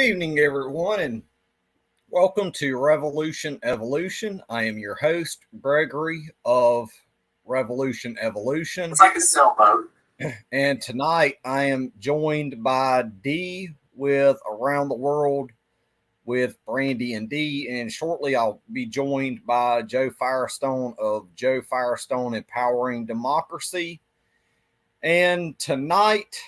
evening, everyone, and welcome to Revolution Evolution. I am your host, Gregory of Revolution Evolution. It's like a sailboat. And tonight I am joined by D with Around the World with Brandy and D. And shortly I'll be joined by Joe Firestone of Joe Firestone Empowering Democracy. And tonight,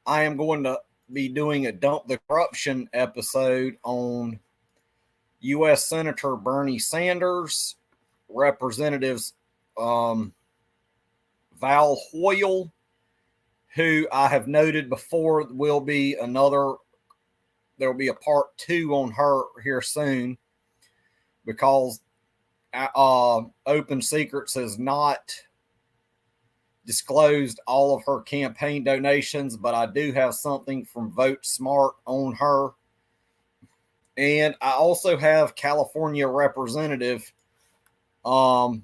I am going to be doing a Dump the Corruption episode on U.S. Senator Bernie Sanders, Representatives Val Hoyle, who I have noted before will be there will be a part 2 on her here soon, because Open Secrets has not disclosed all of her campaign donations, but I do have something from Vote Smart on her. And I also have California Representative Mike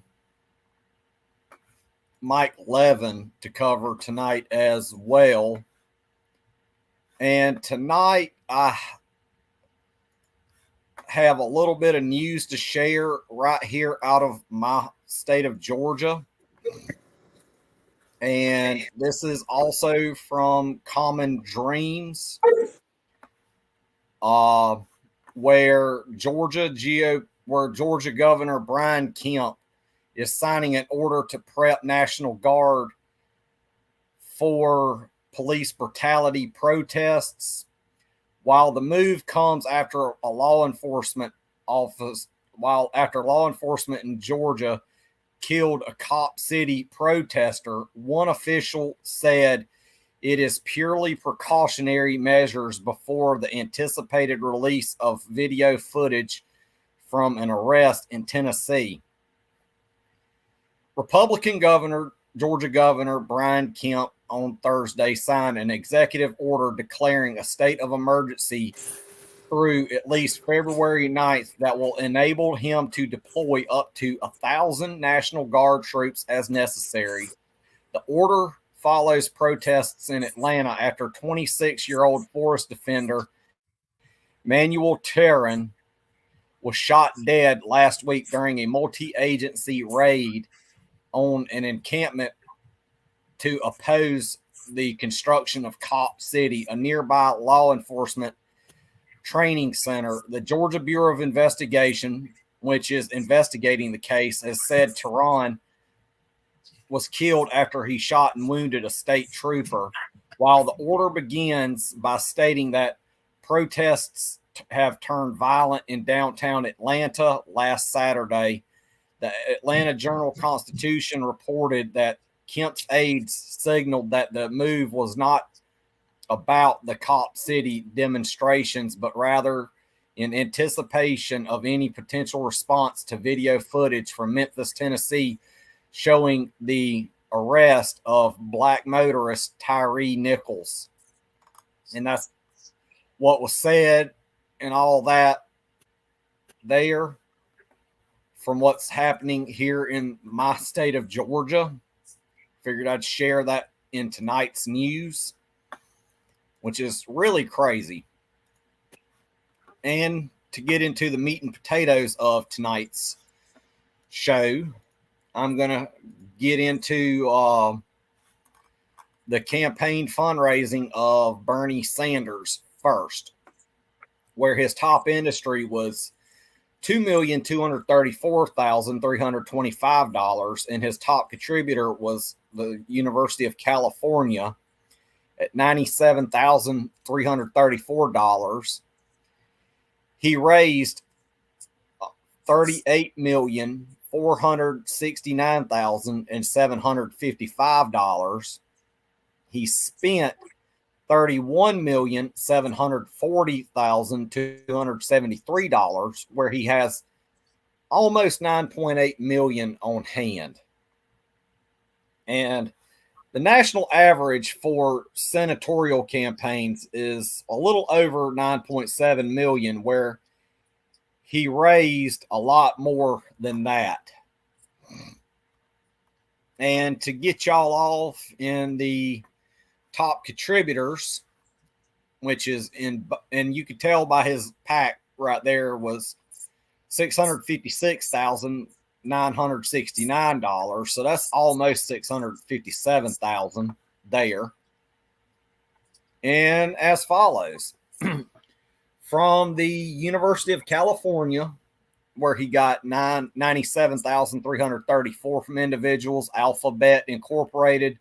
Levin to cover tonight as well. And tonight I have a little bit of news to share right here out of my state of Georgia. And this is also from Common Dreams, where Georgia Governor Brian Kemp is signing an order to prep National Guard for police brutality protests. While the move comes after law enforcement in Georgia killed a Cop City protester, one official said it is purely precautionary measures before the anticipated release of video footage from an arrest in Tennessee. Georgia Governor Brian Kemp on Thursday signed an executive order declaring a state of emergency through at least February 9th that will enable him to deploy up to 1,000 National Guard troops as necessary. The order follows protests in Atlanta after 26-year-old forest defender Manuel Terran was shot dead last week during a multi-agency raid on an encampment to oppose the construction of Cop City, a nearby law enforcement training center. The Georgia Bureau of Investigation, which is investigating the case, has said Tehran was killed after he shot and wounded a state trooper. While the order begins by stating that protests have turned violent in downtown Atlanta last Saturday, the Atlanta Journal-Constitution reported that Kemp's aides signaled that the move was not about the Cop City demonstrations, but rather in anticipation of any potential response to video footage from Memphis, Tennessee, showing the arrest of black motorist Tyree Nichols. And that's what was said and all that there from what's happening here in my state of Georgia. Figured I'd share that in tonight's news, which is really crazy. And to get into the meat and potatoes of tonight's show, I'm going to get into the campaign fundraising of Bernie Sanders first, where his top industry was $2,234,325, and his top contributor was the University of California at $97,334. He raised $38,469,755. He spent $31,740,273, where he has almost $9.8 million on hand. And the national average for senatorial campaigns is a little over 9.7 million, where he raised a lot more than that. And to get y'all off in the top contributors, which is and you could tell by his pack right there was $656,969. So that's almost $657,000 there. And as follows. From the University of California, where he got 97,334 from individuals. Alphabet Incorporated,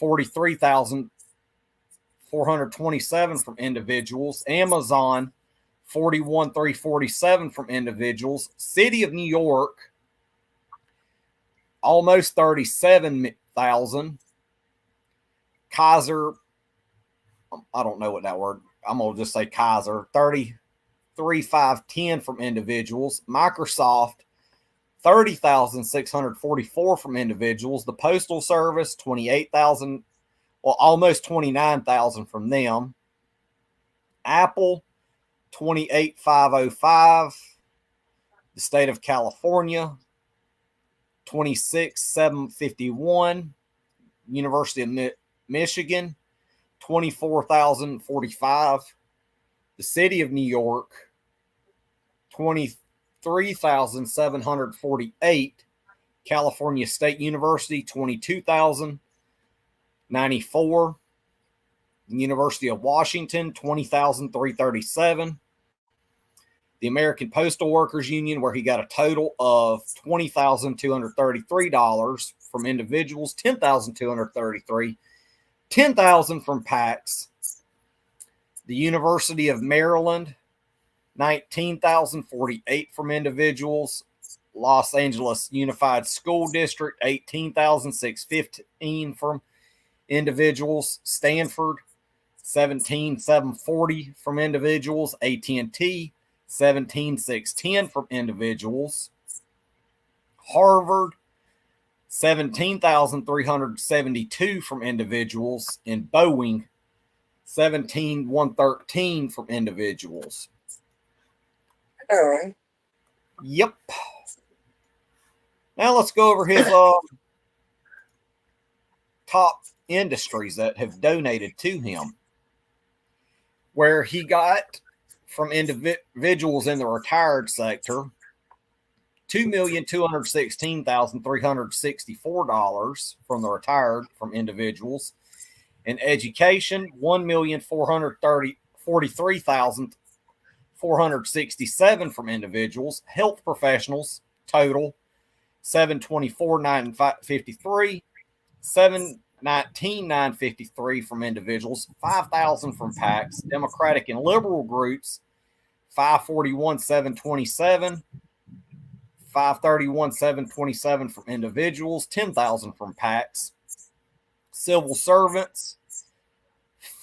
43,427 from individuals. Amazon, 41,347 from individuals. City of New York, almost 37,000. Kaiser, I don't know what that word, I'm going to just say Kaiser, 33,510 from individuals. Microsoft, 30,644 from individuals. The Postal Service, 28,000, well, almost 29,000 from them. Apple, 28,505. The state of California, 26,751. University of Michigan, 24,045. The city of New York, 23,748. California State University, 22,094. University of Washington, 20,337. The American Postal Workers Union, where he got a total of $20,233 from individuals, 10,233. 10,000 from PACs. The University of Maryland, 19,048 from individuals. Los Angeles Unified School District, 18,615 from individuals. Stanford, 17,740 from individuals. AT&T, 17,610 from individuals. Harvard, 17,372 from individuals. And Boeing, 17,113 from individuals. All right. Yep. Now let's go over his top industries that have donated to him. Where he got from individuals in the retired sector, $2,216,364 from the retired from individuals. In education, $1,443,467 from individuals. Health professionals, total, $724,953, $719,953 from individuals, $5,000 from PACs. Democratic and liberal groups, $541,727. $531,727 from individuals, $10,000 from PACs. Civil servants,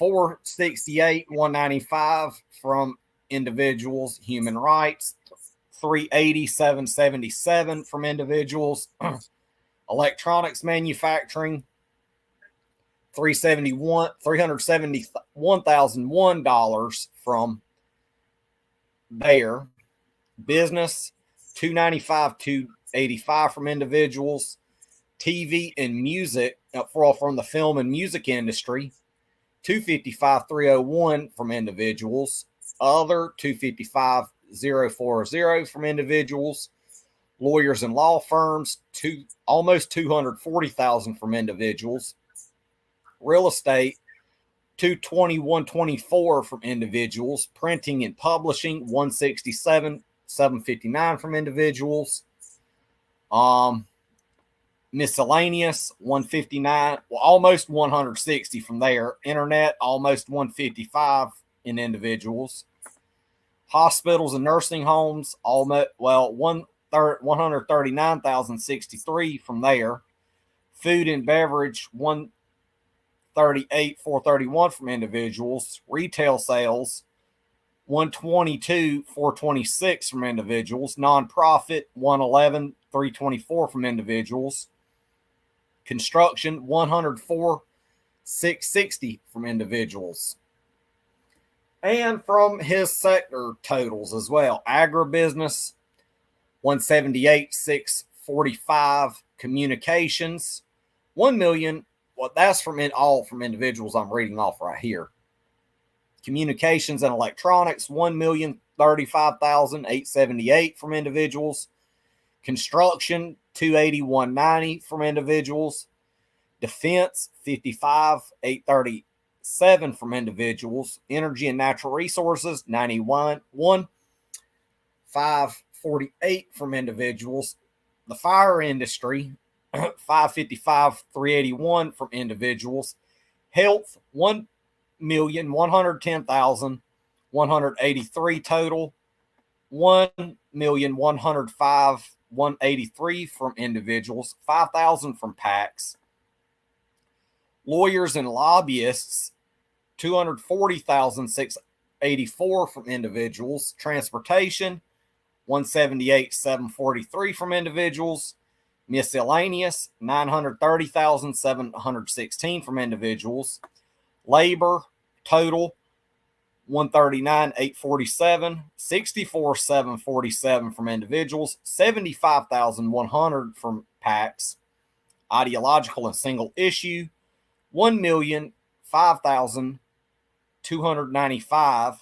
$468,195 from individuals. Human rights, $380,777 from individuals. Electronics manufacturing, $371,001 from there. Business, $295,285 from individuals. TV and music from the film and music industry, $255,301 from individuals. Other, $255,040 from individuals. Lawyers and law firms, almost $240,000 from individuals. Real estate, $221,124 from individuals. Printing and publishing, $167,759 from individuals. Miscellaneous, $159, well, almost $160 from there. Internet, almost $155 in individuals. Hospitals and nursing homes, almost, well, $139,063 from there. Food and beverage, $138,431 from individuals. Retail sales, $122,426 from individuals. Nonprofit, $111,324 from individuals. Construction, $104,660 from individuals. And from his sector totals as well. Agribusiness, $178,645. Communications, $1 million. Well, that's from all from individuals I'm reading off right here. Communications and electronics, 1,035,878 from individuals. Construction, 281,90 from individuals. Defense, 55,837 from individuals. Energy and natural resources, 91,548 from individuals. The fire industry, 555,381 from individuals. Health, 1,110,183 total. 1,105,183 from individuals. 5,000 from PACs. Lawyers and lobbyists, 240,684 from individuals. Transportation, 178,743 from individuals. Miscellaneous, 930,716 from individuals. Labor, total, 139,847, 64,747 from individuals. 75,100 from PACs. Ideological and single issue, 1,005,295,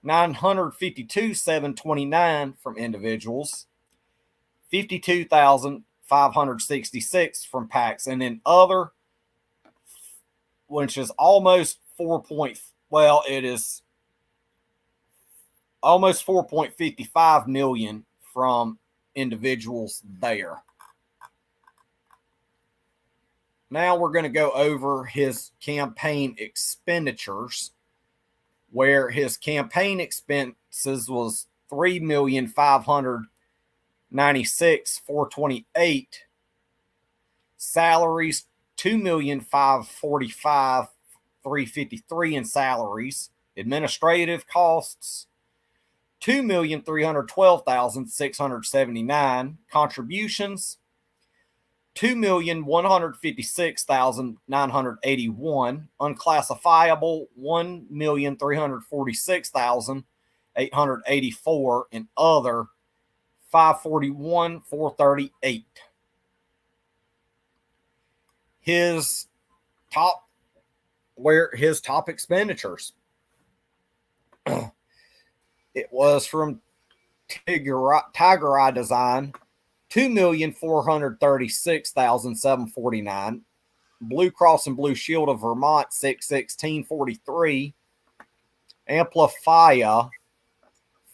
952,729 from individuals, 52,566 from PACs, and then other, which is almost it is almost 4.55 million from individuals there. Now we're going to go over his campaign expenditures, where his campaign expenses was $3,596,428. Salaries, $2,545,353 in salaries. Administrative costs, $2,312,679. Contributions, $2,156,981. Unclassifiable, $1,346,884. And other, $541,438. His top expenditures. It was from Tiger Eye Design, $2,436,749. Blue Cross and Blue Shield of Vermont, $616,43. Amplifia,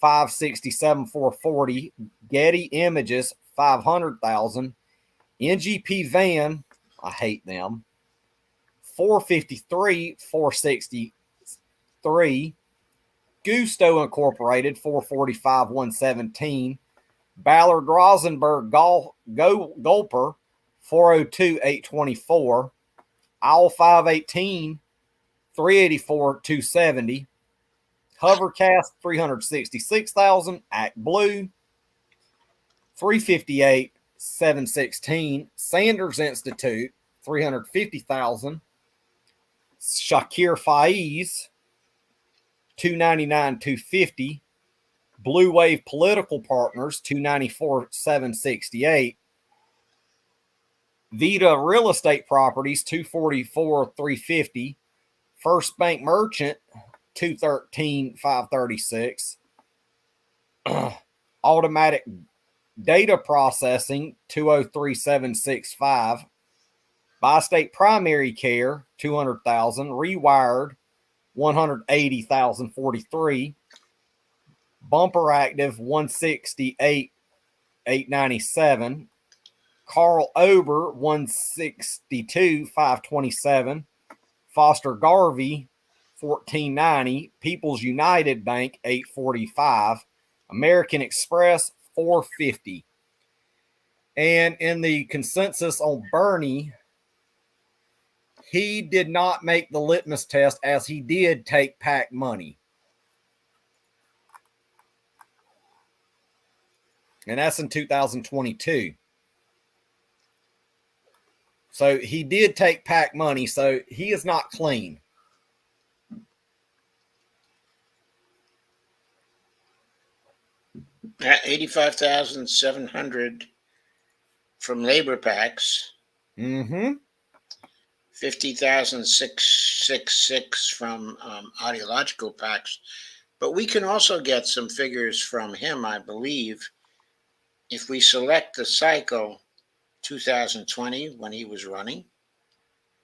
$567,440. Getty Images, $500,000. NGP Van, I hate them, $453,463. Gusto Incorporated, $445,117. Ballard Rosenberg Gulper, $402,824. Owl 518, $384,270. Hovercast, $366,000. Act Blue, $358,716. Sanders Institute, $350,000. Shakir Faiz, $299,250. Blue Wave Political Partners, $294,768. Vita Real Estate Properties, $244,350. First Bank Merchant, $213,536. Automatic Data Processing, $203,765. Bi-State Primary Care, $200,000. Rewired, $180,043. Bumper Active, $168,897. Carl Ober, $162,527. Foster Garvey, $1490. People's United Bank, $845. American Express, $450. And in the consensus on Bernie, he did not make the litmus test, as he did take PAC money. And that's in 2022. So he did take PAC money, so he is not clean. $85,700 from labor PACs. Mm-hmm. 50,666 from ideological PACs. But we can also get some figures from him, I believe, if we select the cycle 2020 when he was running.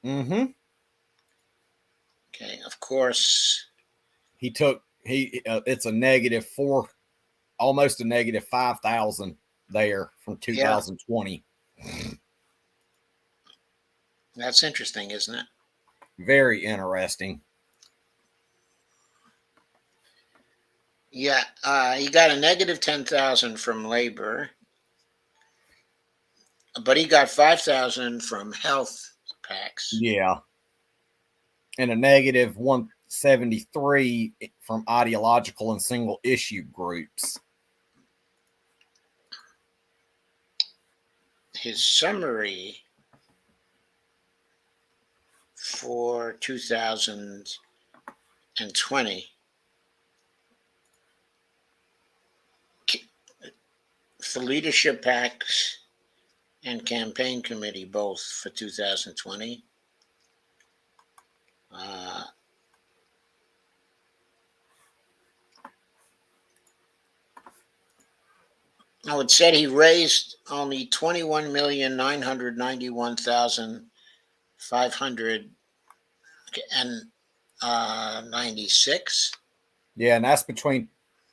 Mm-hmm. Okay, of course. It's a -4, almost a -5,000 there from 2020. Yeah. That's interesting, isn't it? Very interesting. Yeah, he got a -10,000 from labor, but he got 5,000 from health PACs. Yeah. And a -173 from ideological and single issue groups. His summary for 2020 for leadership PACs and campaign committee both for 2020. Now it said he raised only 21,991,596. Yeah, and that's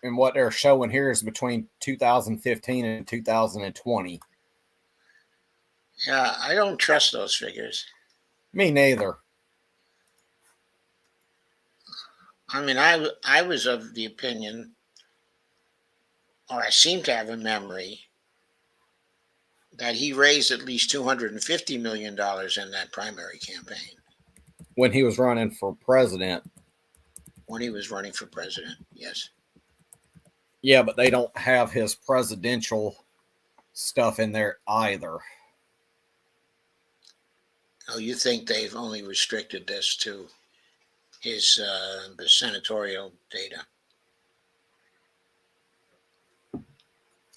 and what they're showing here is between 2015 and 2020. Yeah, I don't trust those figures. Me neither. I mean, I was of the opinion, or I seem to have a memory, that he raised at least $250 million in that primary campaign. When he was running for president. When he was running for president, yes. Yeah, but they don't have his presidential stuff in there either. Oh, you think they've only restricted this to his senatorial data?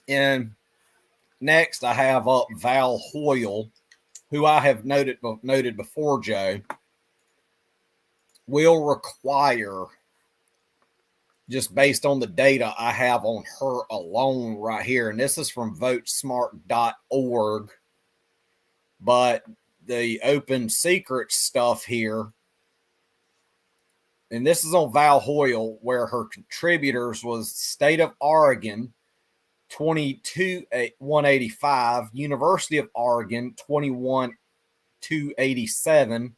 And next, I have up Val Hoyle, who I have noted before, Joe, will require, just based on the data I have on her alone right here, and this is from votesmart.org, but the open secret stuff here, and this is on Val Hoyle, where her contributors was State of Oregon, 22,185, University of Oregon, 21,287,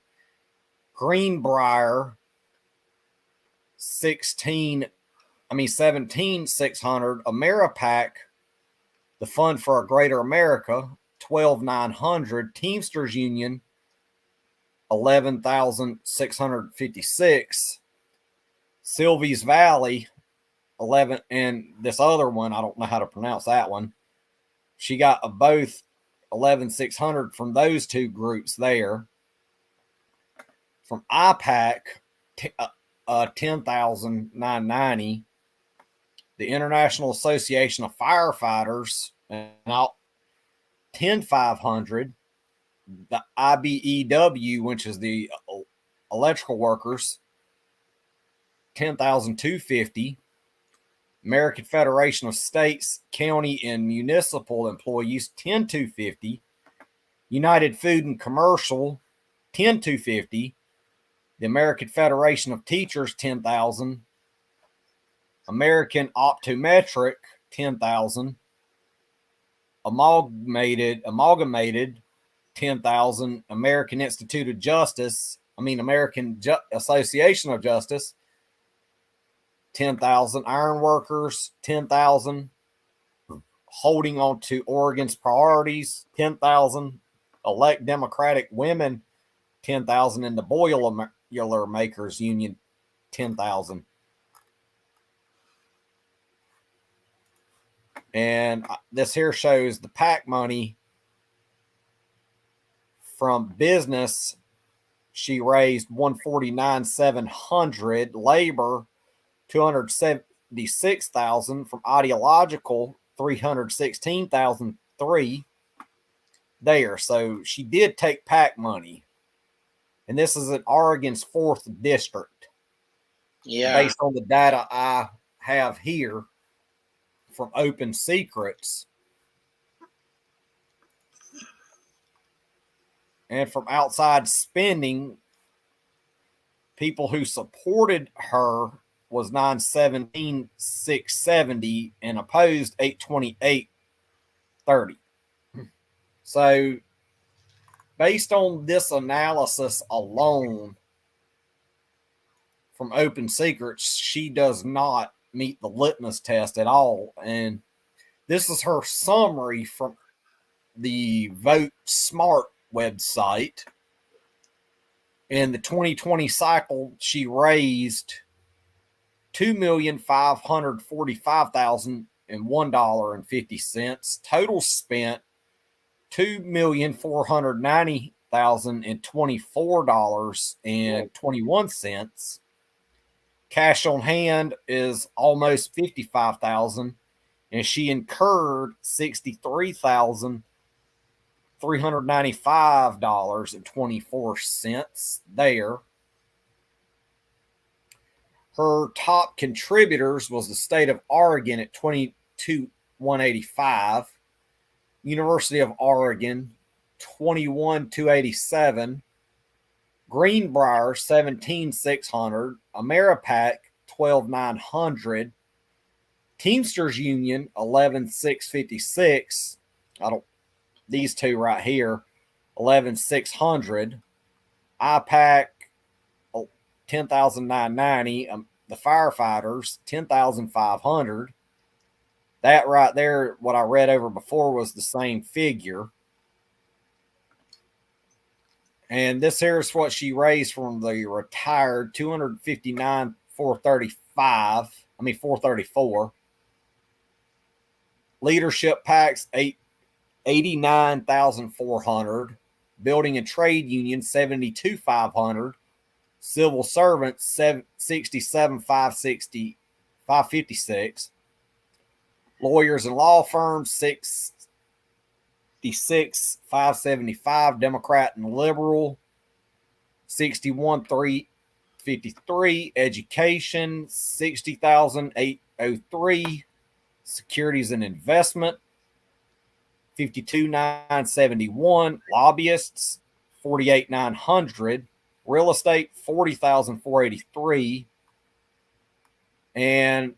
Greenbrier, 17,600, Ameripac, the Fund for a Greater America, 12,900, Teamsters Union, 11,656, Sylvie's Valley, 11, and this other one, I don't know how to pronounce that one. She got both 11,600 from those two groups there. From IPAC, 10,990. The International Association of Firefighters, 10,500. The IBEW, which is the electrical workers, 10,250. American Federation of States, County, and Municipal Employees, 10,250. United Food and Commercial, 10,250. The American Federation of Teachers, 10,000. American Optometric, 10,000. Amalgamated, 10,000. American Association of Justice, 10,000. Iron Workers, 10,000. Holding on to Oregon's priorities, 10,000. Elect Democratic Women, 10,000. And the Boiler Makers Union, 10,000. And this here shows the PAC money from business. She raised 149,700. Labor, 276,000. From ideological, 316,003 there. So she did take PAC money. And this is in Oregon's 4th district. Yeah. Based on the data I have here from Open Secrets and from outside spending, people who supported her was 917,670 and opposed 828,30. So based on this analysis alone from Open Secrets, she does not meet the litmus test at all. And this is her summary from the Vote Smart website. In the 2020 cycle, she raised $2,545,001.50. Total spent $2,490,024.21. Cash on hand is almost $55,000, and she incurred $63,395.24 there. Her top contributors was the state of Oregon at 22,185, University of Oregon 21,287, Greenbrier 17,600, Ameripac 12,900, Teamsters Union 11,656. These two right here, 11,600, IPAC 10,990, the firefighters 10,500. That right there, what I read over before, was the same figure. And this here is what she raised from the retired 434. Leadership packs 89,400. Building and trade union 72,500. Civil servants 67,556. Lawyers and law firms 66,575. Democrat and liberal 61,353. Education 60,803. Securities and investment 52,971. Lobbyists 48,900. Real estate 40,483. And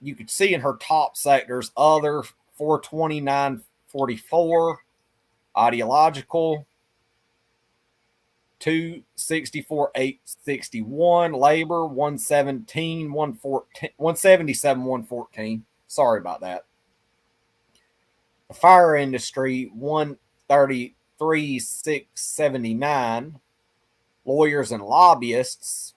you could see in her top sectors, other 429,44, ideological 264,861, labor 177,114. Sorry about that. The fire industry 133,679. Lawyers and lobbyists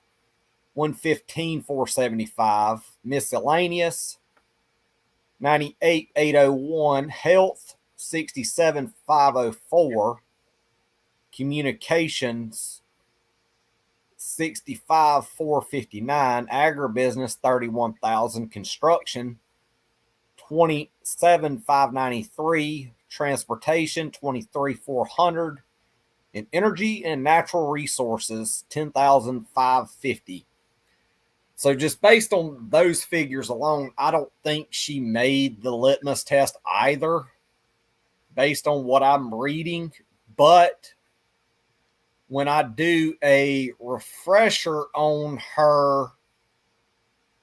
115,475. Miscellaneous 98,801. Health 67,504. Communications 65,459. Agribusiness 31,000. Construction 27,593. Transportation 23,400. And energy and natural resources 10,550. So just based on those figures alone, I don't think she made the litmus test either, based on what I'm reading. But when I do a refresher on her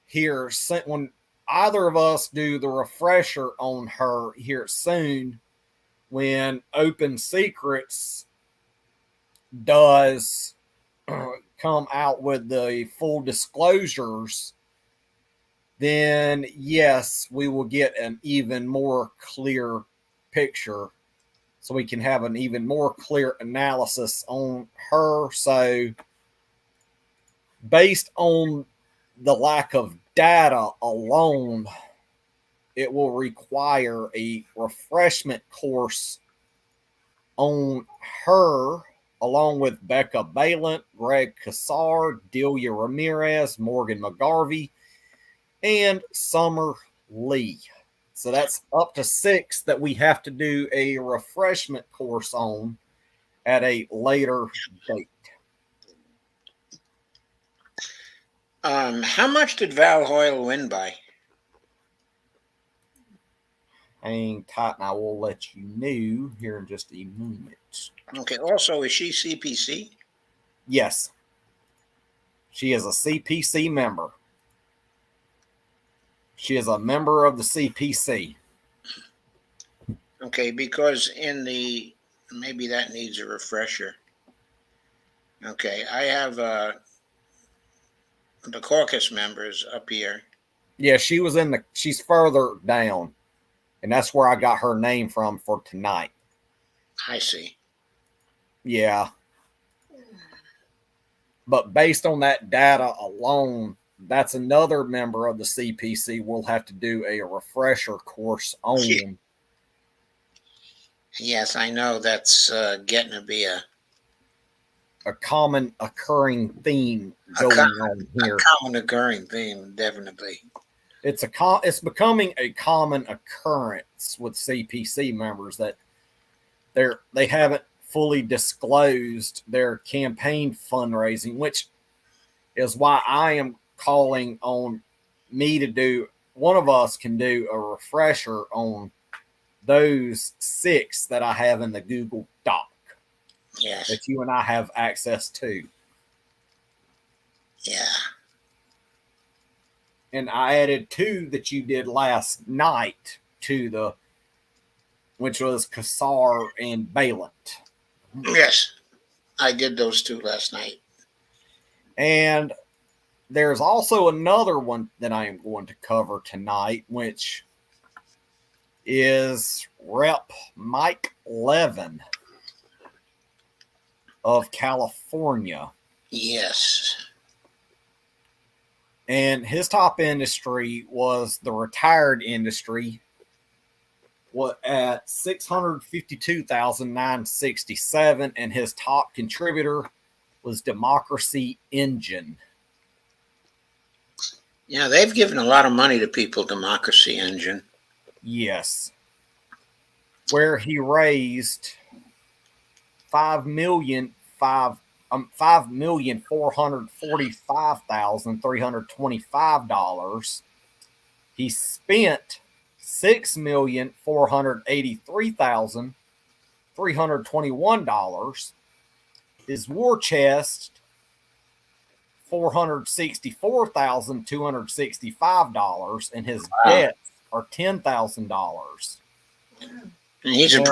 here, when either of us do the refresher on her here soon, when Open Secrets does come out with the full disclosures, then yes, we will get an even more clear picture, so we can have an even more clear analysis on her. So based on the lack of data alone, it will require a refreshment course on her, along with Becca Balint, Greg Cassar, Delia Ramirez, Morgan McGarvey, and Summer Lee. So that's up to 6 that we have to do a refreshment course on at a later date. How much did Val Hoyle win by? Hang tight, and I will let you know here in just a moment. Okay. Also, is she CPC? Yes, she is a CPC member. She is a member of the CPC. Okay, because maybe that needs a refresher. Okay, I have the caucus members up here. Yeah, she's further down, and that's where I got her name from for tonight. I see. Yeah. But based on that data alone, that's another member of the CPC we'll have to do a refresher course on. Yes, I know that's getting to be a common occurring theme going on here. A common occurring theme, definitely. It's becoming a common occurrence with CPC members that they haven't fully disclosed their campaign fundraising, which is why I am calling on me to do. One of us can do a refresher on those 6 that I have in the Google Doc. Yes. That you and I have access to. Yeah. And I added 2 that you did last night to which was Kassar and Balant. Yes, I did those 2 last night. And there's also another one that I am going to cover tonight, which is Rep. Mike Levin of California. Yes. And his top industry was the retired industry, at 652,967, and his top contributor was Democracy Engine. Yeah, they've given a lot of money to people, Democracy Engine. Yes. Where he raised $5,445,325. He spent $6,483,321. His war chest, $464,265, and his debts are $10,000. And he's a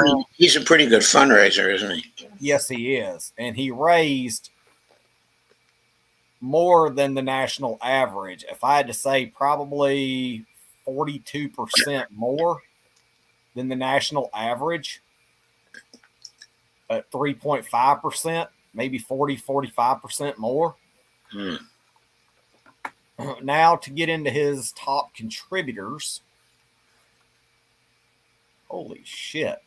pretty good fundraiser, isn't he? Yes, he is, and he raised more than the national average. If I had to say, probably 42% more than the national average, at 3.5%, maybe 45% more. Now to get into his top contributors. Holy shit.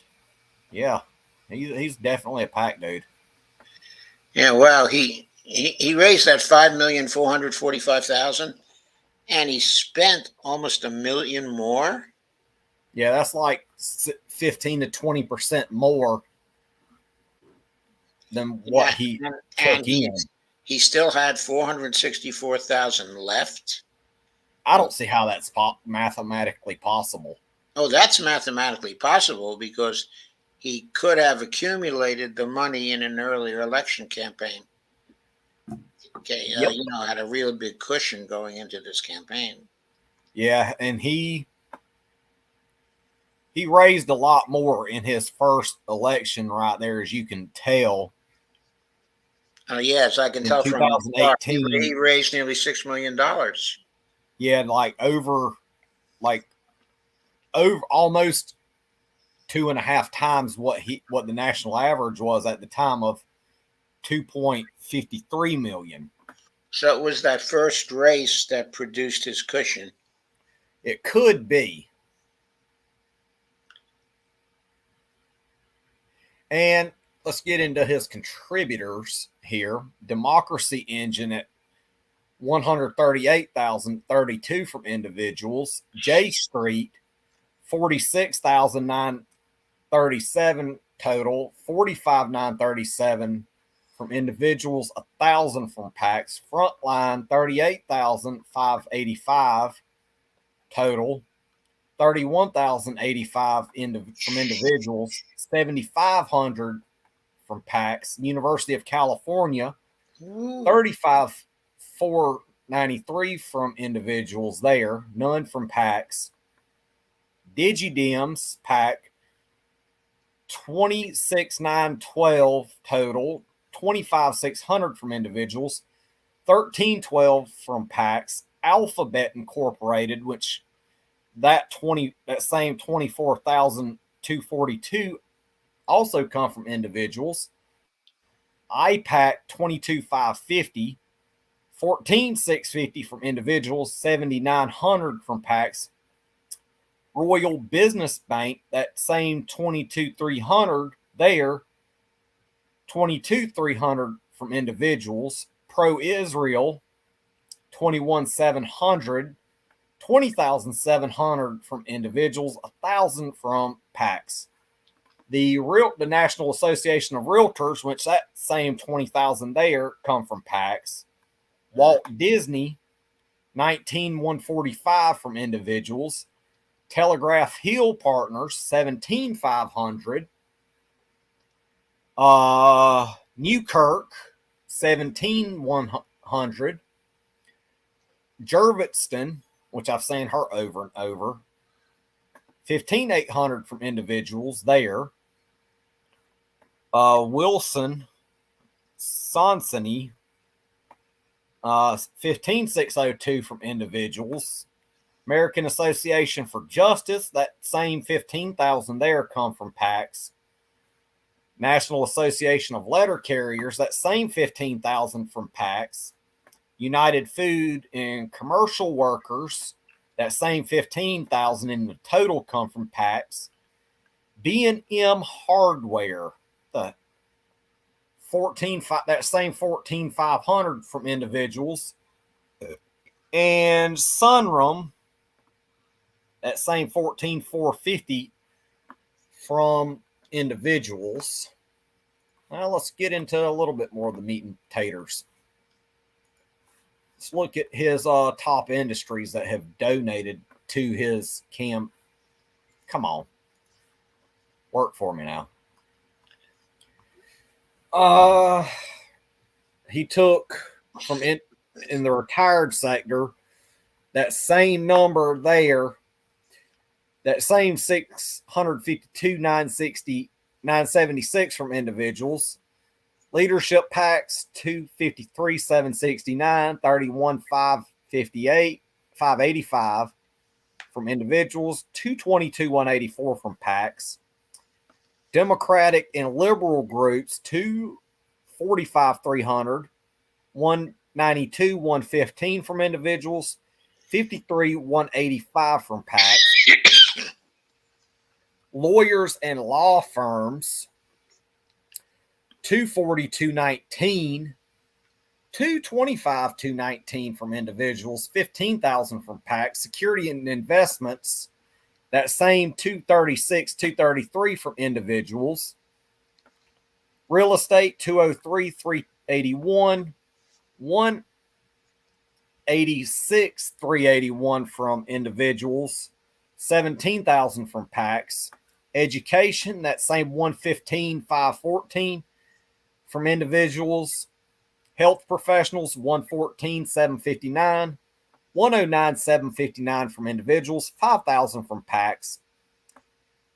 Yeah, he's definitely a pack dude. Yeah, well, he raised that 5,445,000, and he spent almost $1 million more. Yeah, that's like 15 to 20% more than what he took in. He still had 464,000 left. I don't see how that's mathematically possible. Oh, that's mathematically possible because he could have accumulated the money in an earlier election campaign. Okay, Yep. Had a real big cushion going into this campaign. Yeah, and he raised a lot more in his first election right there, as you can tell. Yes, I can tell 2018, from he raised nearly $6 million. Yeah, over almost 2.5 times what the national average was at the time of 2.53 million. So it was that first race that produced his cushion. It could be. And let's get into his contributors here. Democracy Engine at 138,032 from individuals. J Street, 46,937 total. 45,937 from individuals, 1,000 from PACs. Frontline, 38,585 total. 31,085 from individuals, 7,500 from PACs. University of California, 35,493 from individuals there, none from PACs. DigiDems PAC, 26,912 total, 25,600 from individuals, 1312 from PACs. Alphabet Incorporated, which that same 24,242 also come from individuals. IPAC 22,550, 14,650 from individuals, 7,900 from PACs. Royal Business Bank, that same 22,300 there, 22,300 from individuals. Pro Israel 21,700. 20,700 from individuals, 1,000 from PACs. The National Association of Realtors, which that same 20,000 there come from PACs. Walt Disney, 19,145 from individuals. Telegraph Hill Partners, 17,500. Newkirk, 17,100. Jervitston, which I've seen her over and over, 15,800 from individuals there. Wilson Sonsony, 15,602 from individuals. American Association for Justice, that same 15,000 there come from PACs. National Association of Letter Carriers, that same 15,000 from PACs. United Food and Commercial Workers, that same 15,000 in the total come from PACs. B&M Hardware, that same 14,500 from individuals. And Sunrum, that same 14,450 from individuals. Now let's get into a little bit more of the meat and potatoes. Let's look at his top industries that have donated to his Come on. Work for me now. He took from in the retired sector that same number there, that same 652,976 from individuals. Leadership PACs, 253,769, 31,558, 585 from individuals, 222,184 from PACs. Democratic and liberal groups, 245,300, 192,115 from individuals, 53,185 from PACs. Lawyers and law firms, 242,219, 225,219 from individuals, 15,000 from PACs. Security and investments, that same 236,233 from individuals. Real estate, 203,381, 186,381 from individuals, 17,000 from PACs. Education, that same 115,514 from individuals. Health professionals, 114,759, 109,759 from individuals, 5,000 from PACs.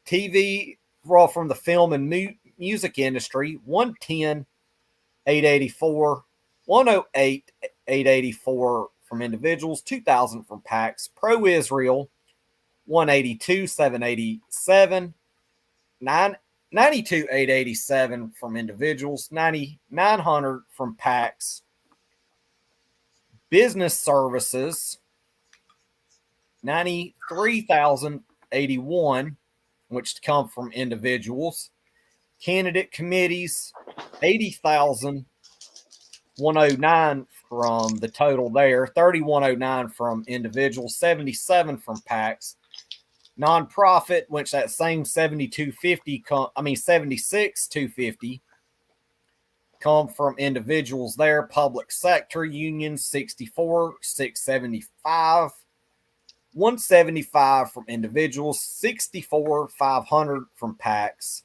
TV, from the film and music industry, 110,884, 108,884 from individuals, 2,000 from PACs. Pro Israel, 182,787, 92,887 from individuals, 9,900 from PACs. Business services, 93,081, which come from individuals. Candidate committees, 80,109 from the total there, 3,109 from individuals, 77 from PACs. Nonprofit, which that same 76,250 come from individuals there. Public sector unions, 64,675. 175 from individuals, 64,500 from PACs.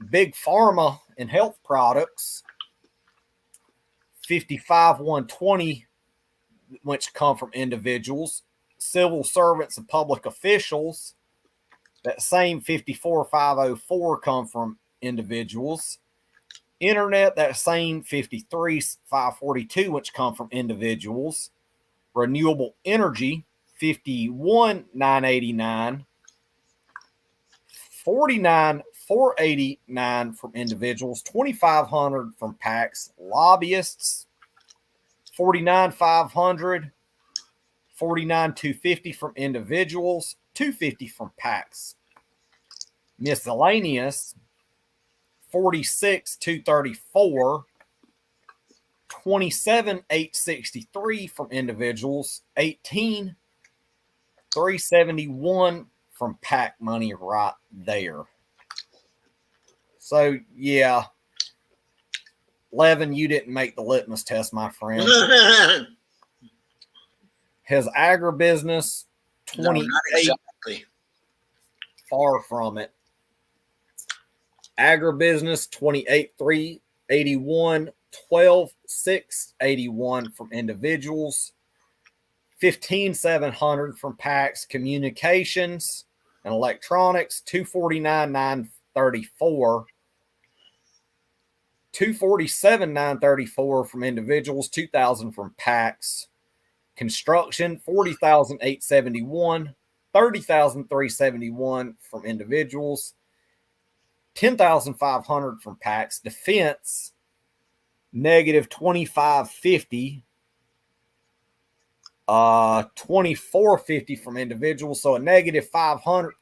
Big pharma and health products, 55,120, which come from individuals. Civil servants and public officials, that same 54,504 come from individuals. Internet, that same 53,542, which come from individuals. Renewable energy, 51,989. 49,489 from individuals, 2,500 from PACs. Lobbyists, 49,500. 49,250 from individuals, 250 from PACs. Miscellaneous, 46,234. 27,863 from individuals, 18,371 from PAC money right there. So, yeah. Levin, you didn't make the litmus test, my friend. His agribusiness, 28. No, not exactly. Far from it. Agribusiness, 28,381. 12,681 from individuals, 15,700 from PACs. Communications and electronics, 249,934. 247,934 from individuals, 2,000 from PACs. Construction, 40,871. 30,371 from individuals, 10,500 from PACs. Defense, negative 2,550, 2,450 from individuals, so a negative 500,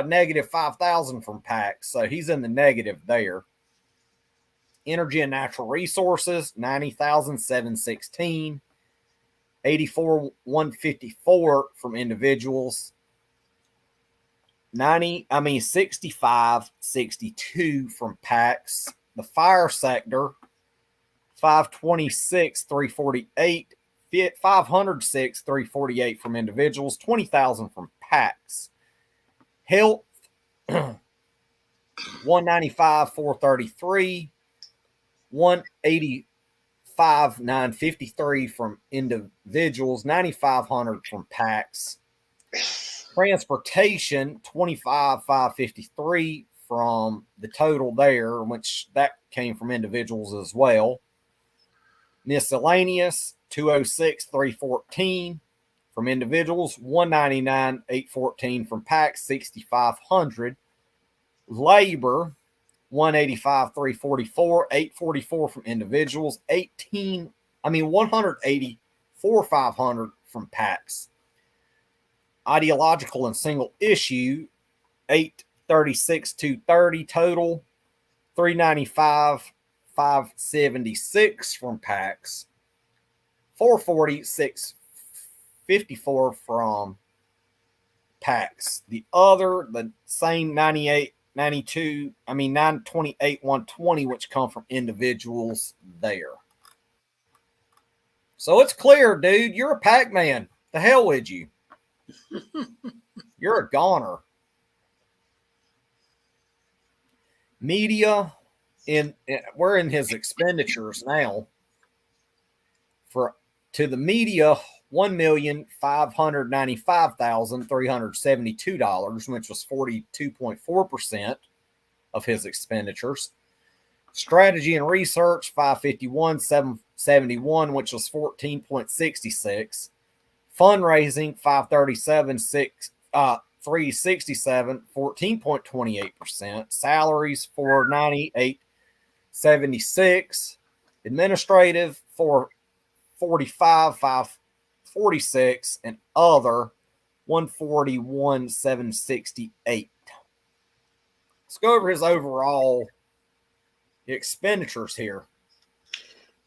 negative 5,000 from PACs. So he's in the negative there. Energy and natural resources, 90,716, 84,154 from individuals, 65,62 from PACs. The fire sector, 526,348, 506,348 from individuals, 20,000 from PACs. Health, 195,433, 185,953 from individuals, 9,500 from PACs. Transportation, 25,553 from the total there, which that came from individuals as well. Miscellaneous, 206,314 from individuals, 199,814 from PACs, 6,500. Labor, 185,344, 844 from individuals, 184,500 from PACs. Ideological and single issue, 836,230 total, 395,576 from PACs, 446,54 from PACs. The same 928,120, which come from individuals there. So it's clear, dude, you're a PAC man. The hell with you. You're a goner. Media, we're in his expenditures now. To the media, $1,595,372, which was 42.4% of his expenditures. Strategy and research, $551,771, which was 14.66%. Fundraising, $537,367, 14.28%. Salaries, $498,776. Administrative, $445,546, and other, $141,768. Let's go over his overall expenditures here.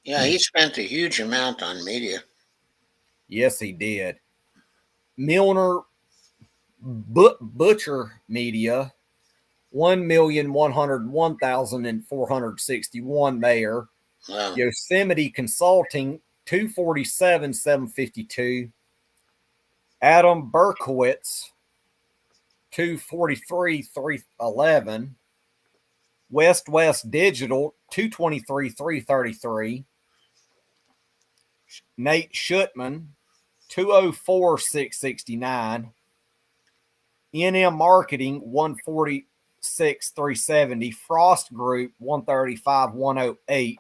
Yeah, he spent a huge amount on media. Yes, he did. Milner Butcher Media, 1,101,461 mayor. Wow. Yosemite Consulting, 247,752. Adam Berkowitz, 243,311. West Digital, 223,333. Nate Schutman, 204,669. NM Marketing, 146,370. Frost Group, 135,108.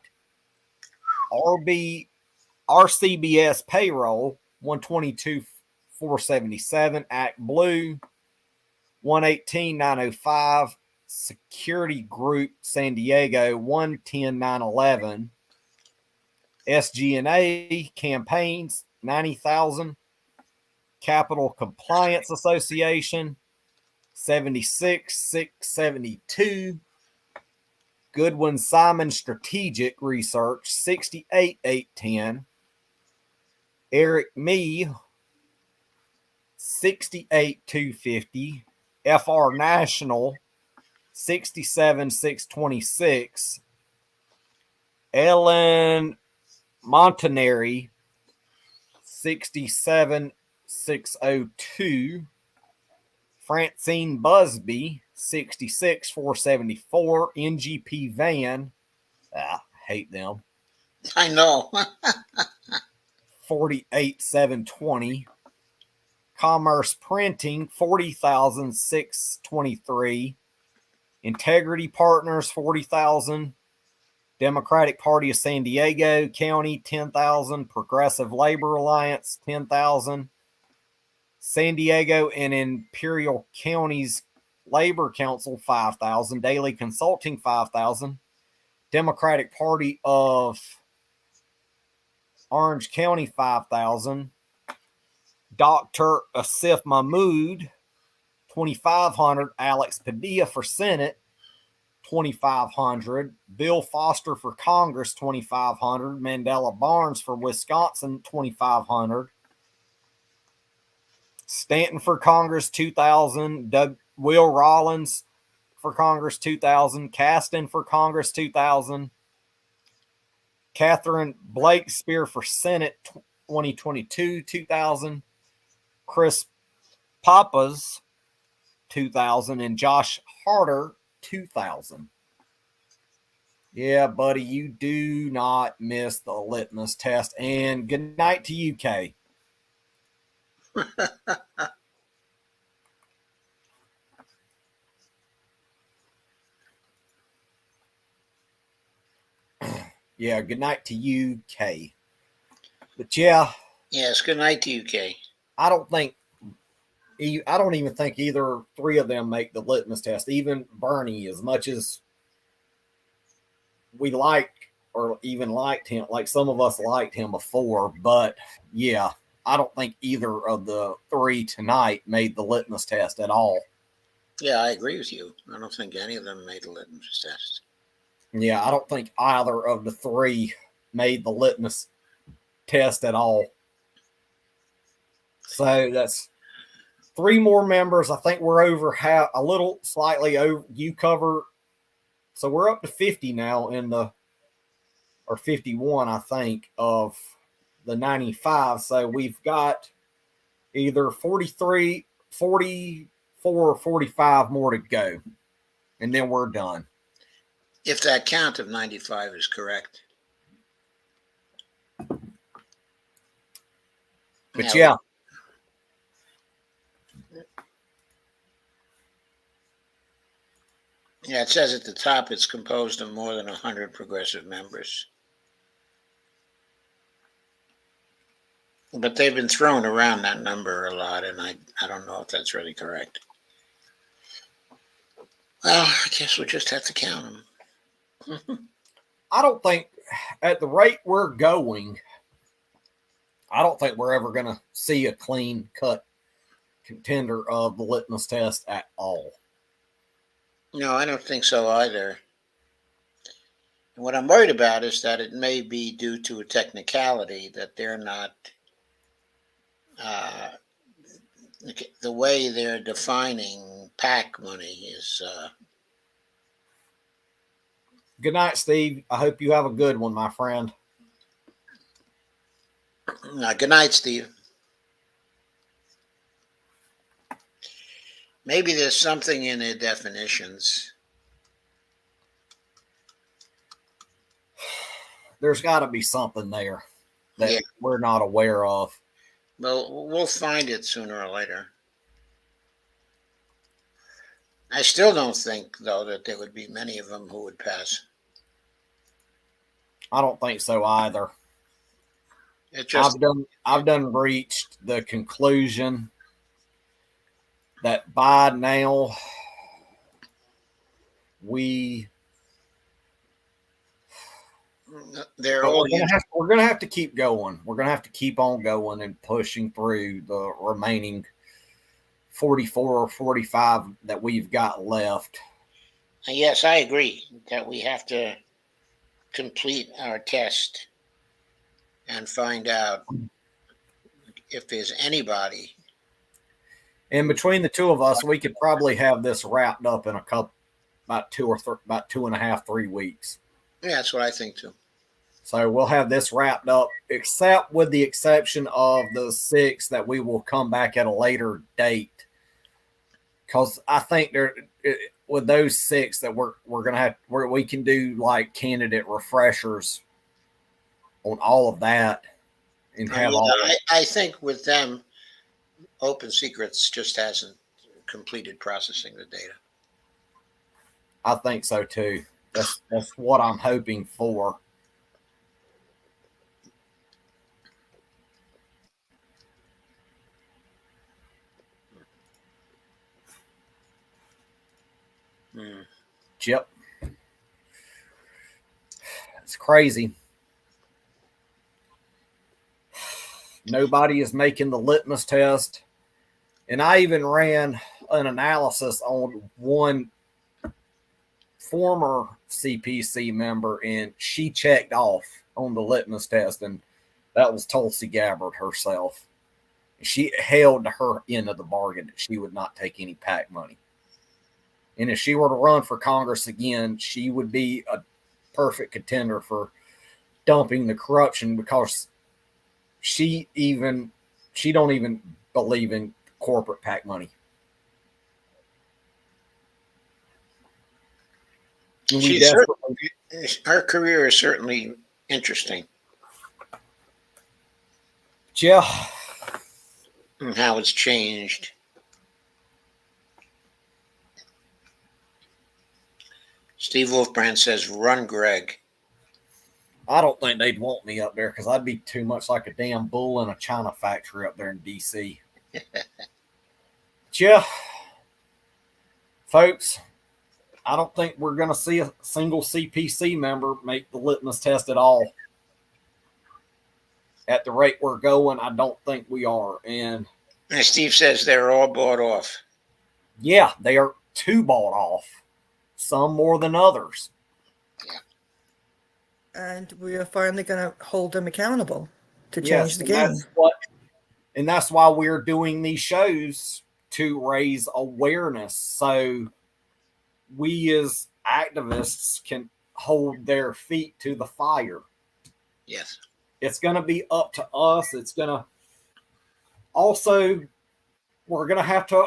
RCBS Payroll, 122,477. Act Blue, 118,905. Security Group San Diego, 110,911. SG&A Campaigns, 90,000. Capital Compliance Association, 76,672. Goodwin Simon Strategic Research, 68,810. Eric Me, 68,250. FR National, 67,626. Ellen Montanari, 67,602. Francine Busby, 66,474. NGP Van, hate them, I know. 48,720. Commerce Printing, 40,623. Integrity Partners, 40,000. Democratic Party of San Diego County, 10,000. Progressive Labor Alliance, 10,000. San Diego and Imperial Counties Labor Council, 5,000. Daily Consulting, 5,000. Democratic Party of Orange County, 5,000. Dr. Asif Mahmood, 2,500. Alex Padilla for Senate, 2,500. Bill Foster for Congress, 2,500. Mandela Barnes for Wisconsin, 2,500. Stanton for Congress, 2,000. Will Rollins for Congress, 2,000. Caston for Congress, 2,000. Catherine Blakespear for Senate, 2022, 2,000. Chris Papas, 2,000. And Josh Harder, 2,000. Yeah, buddy, you do not miss the litmus test. And good night to you, Kay. Yeah, good night to you, Kay. But yeah. Yes, good night to you, Kay. I don't even think either three of them make the litmus test. Even Bernie, as much as we liked him, like some of us liked him before, but yeah, I don't think either of the three tonight made the litmus test at all. Yeah, I agree with you. I don't think any of them made the litmus test. Yeah, I don't think either of the three made the litmus test at all. So that's three more members. I think we're over a little slightly over. You cover, so we're up to 50 now or 51, I think, of the 95. So we've got either 43, 44, or 45 more to go, and then we're done. If that count of 95 is correct. But now, yeah. Yeah, it says at the top it's composed of more than 100 progressive members. But they've been throwing around that number a lot, and I don't know if that's really correct. Well, I guess we'll just have to count them. I don't think, at the rate we're going, I don't think we're ever going to see a clean-cut contender of the litmus test at all. No, I don't think so either. And what I'm worried about is that it may be due to a technicality that they're not, the way they're defining PAC money is Good night, Steve. I hope you have a good one, my friend. Good night, Steve. Maybe there's something in their definitions. There's got to be something there that we're not aware of. Well, we'll find it sooner or later. I still don't think, though, that there would be many of them who would pass. I don't think so either. I've done reached the conclusion that by now we're gonna have to keep going. We're gonna have to keep on going and pushing through the remaining 44 or 45 that we've got left. Yes, I agree that we have to complete our test and find out if there's anybody. And between the two of us, we could probably have this wrapped up in about 2.5, 3 weeks. Yeah, that's what I think too. So we'll have this wrapped up, except with the exception of the 6 that we will come back at a later date. Because I think with those 6 that we're gonna have, where we can do like candidate refreshers on all of that, and have all. I think with them, Open Secrets just hasn't completed processing the data. I think so too. That's what I'm hoping for. Yep. It's crazy. Nobody is making the litmus test. And I even ran an analysis on one former CPC member, and she checked off on the litmus test, and that was Tulsi Gabbard herself. She held to her end of the bargain that she would not take any PAC money. And if she were to run for Congress again, she would be a perfect contender for dumping the corruption, because she don't even believe in corporate PAC money. Her career is certainly interesting. Yeah. And how it's changed. Steve Wolfbrand says, run Greg. I don't think they'd want me up there, because I'd be too much like a damn bull in a China factory up there in D.C. Yeah. Folks, I don't think we're going to see a single CPC member make the litmus test at all. At the rate we're going, I don't think we are. And Steve says they're all bought off. Yeah, they are too bought off. Some more than others. And we are finally going to hold them accountable to change the game. And that's why we're doing these shows, to raise awareness, so we as activists can hold their feet to the fire. Yes. It's going to be up to us. It's going to also, we're going to have to,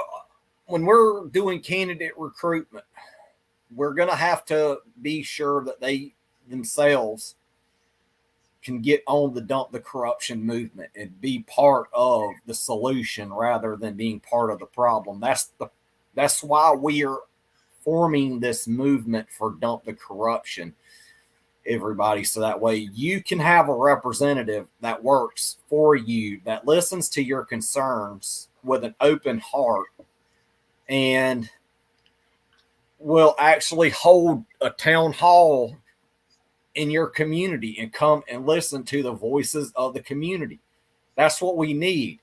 when we're doing candidate recruitment, we're going to have to be sure that they themselves can get on the dump the corruption movement and be part of the solution rather than being part of the problem. That's why we are forming this movement for dump the corruption, everybody, so that way you can have a representative that works for you, that listens to your concerns with an open heart, and will actually hold a town hall in your community and come and listen to the voices of the community. That's what we need.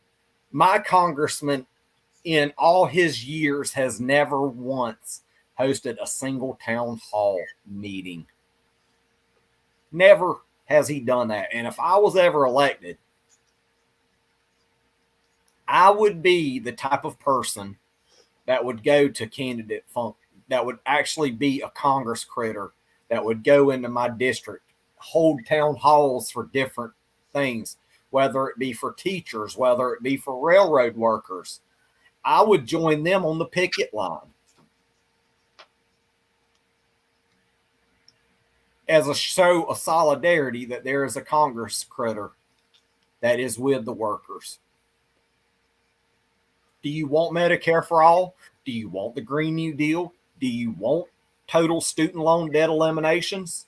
My congressman, in all his years, has never once hosted a single town hall meeting. Never has he done that. And if I was ever elected, I would be the type of person that would go to candidate funk, that would actually be a Congress critter, that would go into my district, hold town halls for different things, whether it be for teachers, whether it be for railroad workers. I would join them on the picket line as a show of solidarity that there is a Congress critter that is with the workers. Do you want Medicare for all? Do you want the Green New Deal? Do you want total student loan debt eliminations?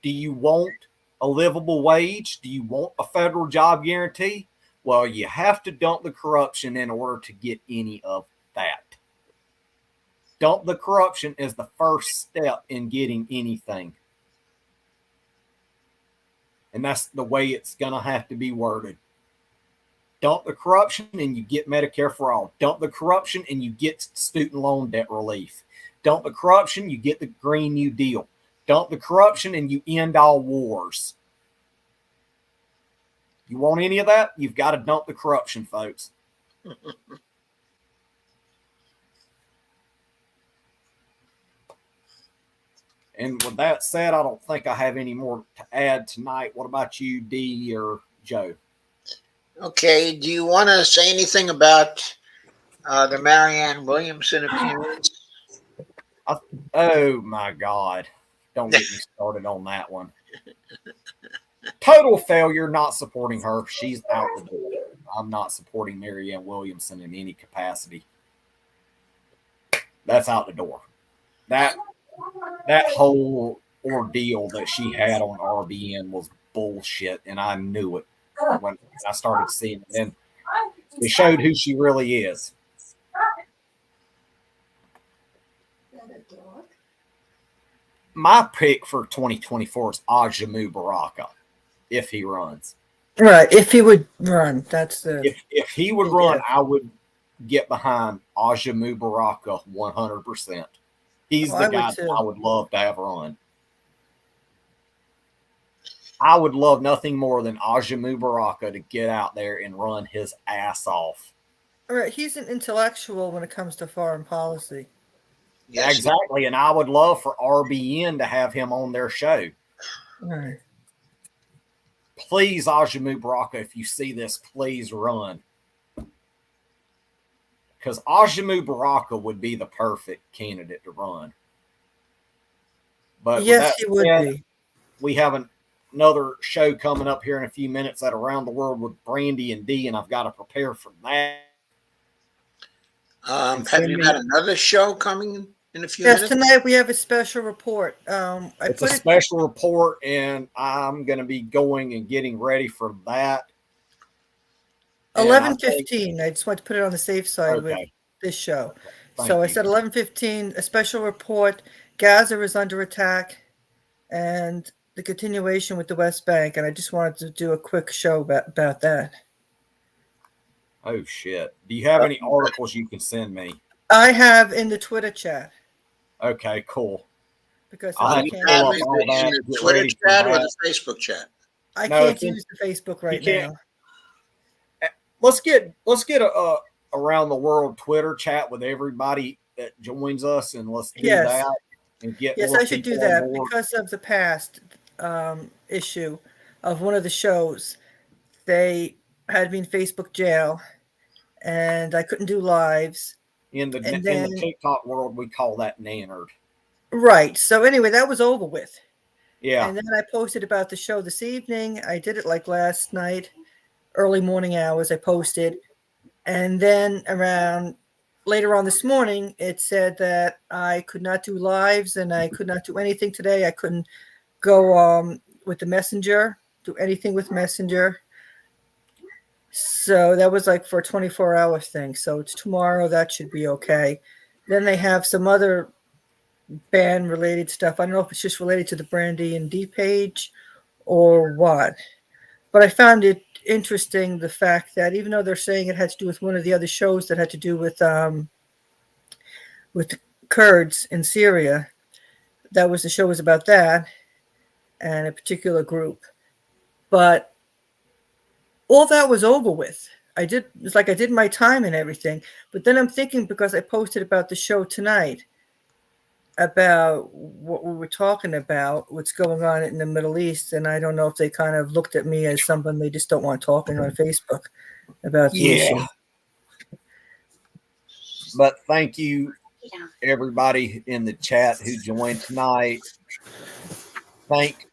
Do you want a livable wage? Do you want a federal job guarantee? Well, you have to dump the corruption in order to get any of that. Dump the corruption is the first step in getting anything. And that's the way it's going to have to be worded. Dump the corruption and you get Medicare for all. Dump the corruption and you get student loan debt relief. Dump the corruption, you get the Green New Deal. Dump the corruption and you end all wars. You want any of that? You've got to dump the corruption, folks. And with that said, I don't think I have any more to add tonight. What about you, Dee or Joe? Okay. Do you want to say anything about the Marianne Williamson appearance? Oh, my God. Don't get me started on that one. Total failure not supporting her. She's out the door. I'm not supporting Marianne Williamson in any capacity. That's out the door. That whole ordeal that she had on RBN was bullshit, and I knew it when I started seeing it. And it showed who she really is. My pick for 2024 is Ajamu Baraka, if he runs. Right, if he would run, that's the. If he would run, I would get behind Ajamu Baraka 100%. He's the guy that I would love to have run. I would love nothing more than Ajamu Baraka to get out there and run his ass off. All right, he's an intellectual when it comes to foreign policy. Yes. Exactly, and I would love for RBN to have him on their show. All right. Please, Ajamu Baraka, if you see this, please run. Because Ajamu Baraka would be the perfect candidate to run. But yes, he would be. We have another show coming up here in a few minutes at Around the World with Brandy and Dee, and I've got to prepare for that. Have you got another show coming in a few minutes? Yes, tonight we have a special report. It's a special report, and I'm going to be going and getting ready for that. 11:15. I just want to put it on the safe side with this show. Thank you. I said 11:15, a special report. Gaza is under attack, and the continuation with the West Bank. And I just wanted to do a quick show about that. Oh, shit. Do you have any articles you can send me? I have in the Twitter chat. Okay, cool. Because I can't in the Twitter chat or the Facebook chat. I can't use the Facebook right now. Let's get a around the world Twitter chat with everybody that joins us, and let's do that and get. Yes, I should do that because of the past issue of one of the shows. They had me in Facebook jail, and I couldn't do lives. In the TikTok world, we call that nannered. Right. So anyway, that was over with. Yeah. And then I posted about the show this evening. I did it like last night, early morning hours. I posted, and then around later on this morning, it said that I could not do lives and I could not do anything today. I couldn't go with the Messenger, do anything with Messenger. So that was like for a 24-hour thing. So it's tomorrow. That should be okay. Then they have some other ban-related stuff. I don't know if it's just related to the Brandy and Dee page or what. But I found it interesting, the fact that even though they're saying it had to do with one of the other shows that had to do with the Kurds in Syria, that was the show was about that and a particular group. But all that was over with. It's like I did my time and everything. But then I'm thinking, because I posted about the show tonight, about what we were talking about, what's going on in the Middle East, and I don't know if they kind of looked at me as someone they just don't want talking on Facebook about the issue. Yeah. But thank you, everybody in the chat who joined tonight. Thank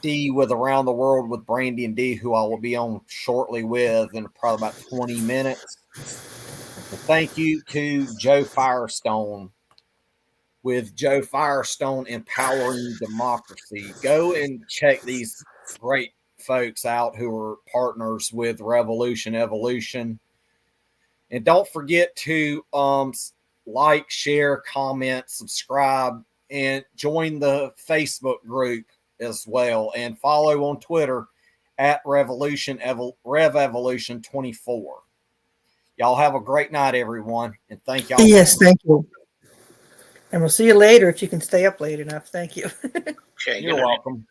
D with Around the World with Brandy and D, who I will be on shortly with in probably about 20 minutes. And thank you to Joe Firestone with Joe Firestone Empowering Democracy. Go and check these great folks out who are partners with Revolution Evolution. And don't forget to like, share, comment, subscribe, and join the Facebook group as well. And follow on Twitter at Revolution 24. Y'all have a great night, everyone. And thank y'all. Yes, thank you. And we'll see you later if you can stay up late enough. Thank you. Okay, You're welcome.